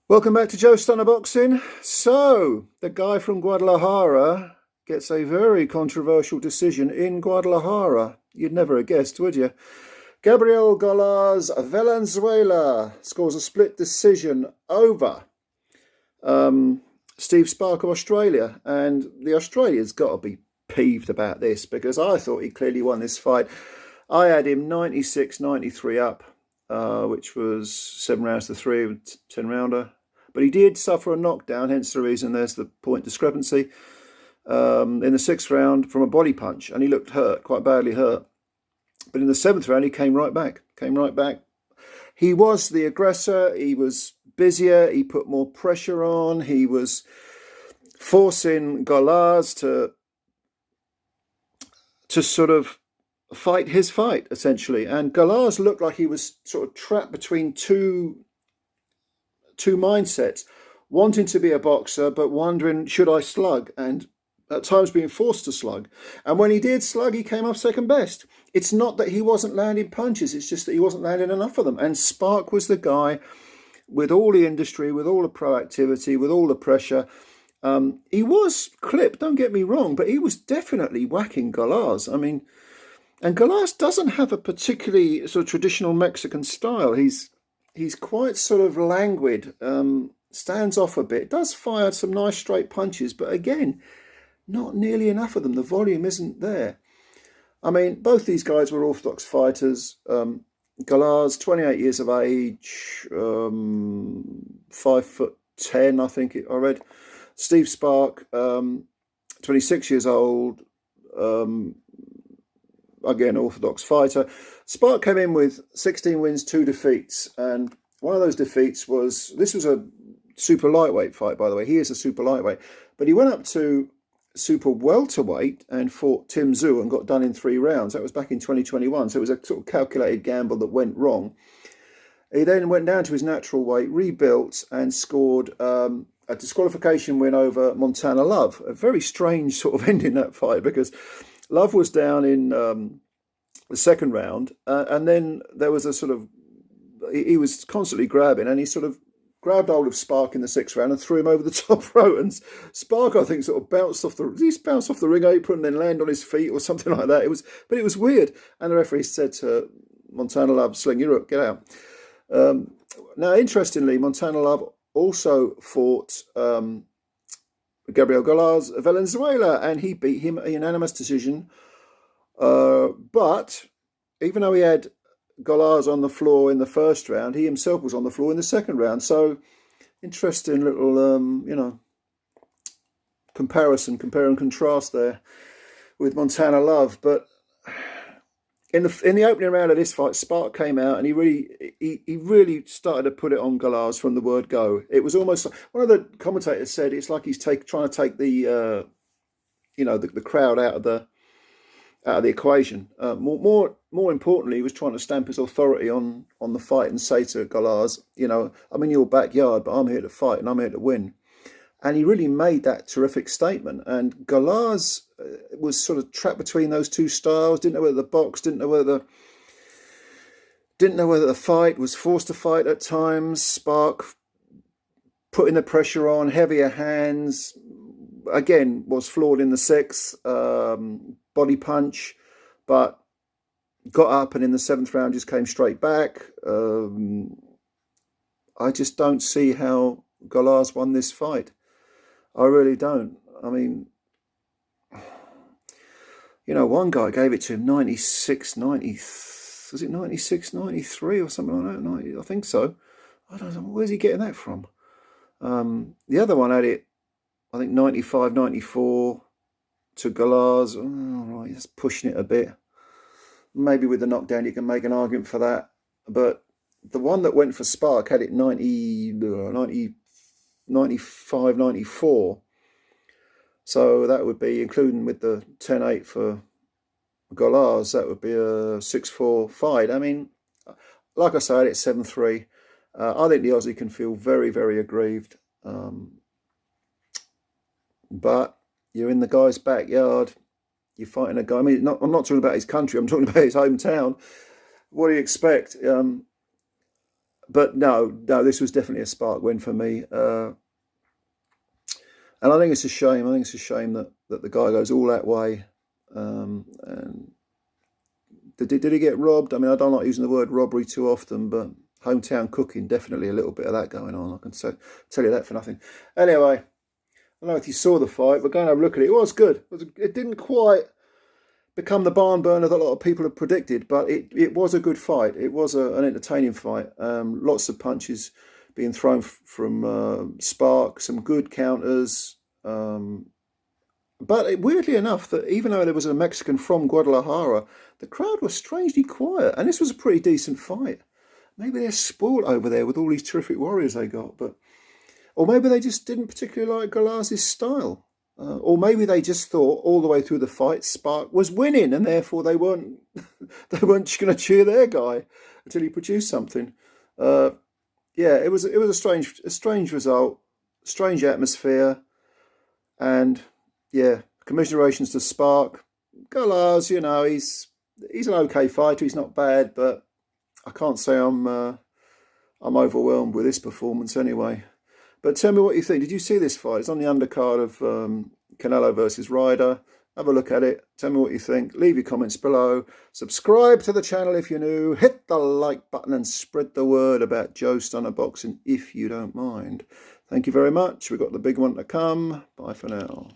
Welcome back to Joe Stunner Boxing. So, the guy from Guadalajara gets a very controversial decision in Guadalajara. You'd never have guessed, would you? Gabriel Gollaz Valenzuela scores a split decision over Steve Spark of Australia. And the Australian's got to be peeved about this because I thought he clearly won this fight. I had him 96-93 up, which was 7 rounds to 3, 10 rounder. But he did suffer a knockdown, hence the reason there's the point discrepancy in the 6th round from a body punch. And he looked hurt, quite badly hurt. But in the 7th round, he came right back. He was the aggressor. He was busier. He put more pressure on. He was forcing Gollaz to sort of fight his fight, essentially. And Gollaz looked like he was sort of trapped between two mindsets, wanting to be a boxer but wondering, should I slug, and at times being forced to slug. And when he did slug, he came off second best. It's not that he wasn't landing punches, it's just that he wasn't landing enough of them. And Spark was the guy with all the industry, with all the proactivity, with all the pressure. He was clipped, don't get me wrong, but he was definitely whacking Gollaz. I mean, and Gollaz doesn't have a particularly sort of traditional Mexican style. He's quite sort of languid, stands off a bit, does fire some nice straight punches, but again, not nearly enough of them. The volume isn't there. I mean, both these guys were orthodox fighters. Gollaz, 28 years of age, 5'10", I think I read. Steve Spark, 26 years old, again, orthodox fighter. Spark came in with 16 wins, 2 defeats. And one of those defeats was, this was a super lightweight fight, by the way. He is a super lightweight. But he went up to super welterweight and fought Tim Tszyu and got done in 3 rounds. That was back in 2021. So it was a sort of calculated gamble that went wrong. He then went down to his natural weight, rebuilt, and scored a disqualification win over Montana Love. A very strange sort of ending that fight because Love was down in the 2nd round, and then there was a sort of, he was constantly grabbing, and he sort of grabbed hold of Spark in the 6th round and threw him over the top rope. And Spark, I think, sort of bounced off the ring apron and then landed on his feet or something like that. It was weird. And the referee said to Montana Love, "Sling your hook, get out." Now, interestingly, Montana Love also fought Gabriel Gollaz Valenzuela, and he beat him a unanimous decision. But even though he had Gollaz on the floor in the 1st round, he himself was on the floor in the 2nd round. So, interesting little, compare and contrast there with Montana Love. But in the opening round of this fight, Spark came out and he really started to put it on Gollaz from the word go. It was almost, one of the commentators said, it's like he's trying to take the the crowd out of the equation. More importantly, he was trying to stamp his authority on the fight and say to Gollaz, I'm in your backyard, but I'm here to fight and I'm here to win. And he really made that terrific statement. And Gollaz was sort of trapped between those two styles, didn't know whether the box, didn't know whether the fight, was forced to fight at times. Spark putting the pressure on, heavier hands, again, was flawed in the 6th, body punch, but got up and in the 7th round just came straight back. I just don't see how Gollaz won this fight. I really don't. I mean, one guy gave it to him 96-90, was it 96-93 or something like that? 90, I think so. I don't know, where's he getting that from? The other one had it, I think 95-94 to Gollaz. Oh, right, that's pushing it a bit. Maybe with the knockdown you can make an argument for that. But the one that went for Spark had it 95-94. So that would be, including with the 10-8 for Gollaz, that would be a 6-4 fight. I mean, like I said, it's 7-3. I think the Aussie can feel very, very aggrieved. But you're in the guy's backyard. You're fighting a guy. I mean, I'm not talking about his country. I'm talking about his hometown. What do you expect? But no, this was definitely a Spark win for me. And I think it's a shame. I think it's a shame that the guy goes all that way. And did he get robbed? I mean, I don't like using the word robbery too often, but hometown cooking, definitely a little bit of that going on. I can tell you that for nothing. Anyway, I don't know if you saw the fight, but go and have a look at it. It was good. It didn't quite become the barn burner that a lot of people have predicted, but it was a good fight. It was an entertaining fight. Lots of punches being thrown from Spark, some good counters. But weirdly enough, that even though there was a Mexican from Guadalajara, the crowd was strangely quiet, and this was a pretty decent fight. Maybe they're spoiled over there with all these terrific warriors they got, or maybe they just didn't particularly like Gollaz's style. Or maybe they just thought all the way through the fight Spark was winning, and therefore they weren't going to cheer their guy until he produced something. Yeah, it was a strange result, strange atmosphere, and yeah, commiserations to Spark. Gollaz, he's an okay fighter. He's not bad, but I can't say I'm overwhelmed with this performance anyway. But tell me what you think. Did you see this fight? It's on the undercard of Canelo versus Ryder. Have a look at it. Tell me what you think. Leave your comments below. Subscribe to the channel if you're new. Hit the like button and spread the word about Joe Stunner Boxing if you don't mind. Thank you very much. We've got the big one to come. Bye for now.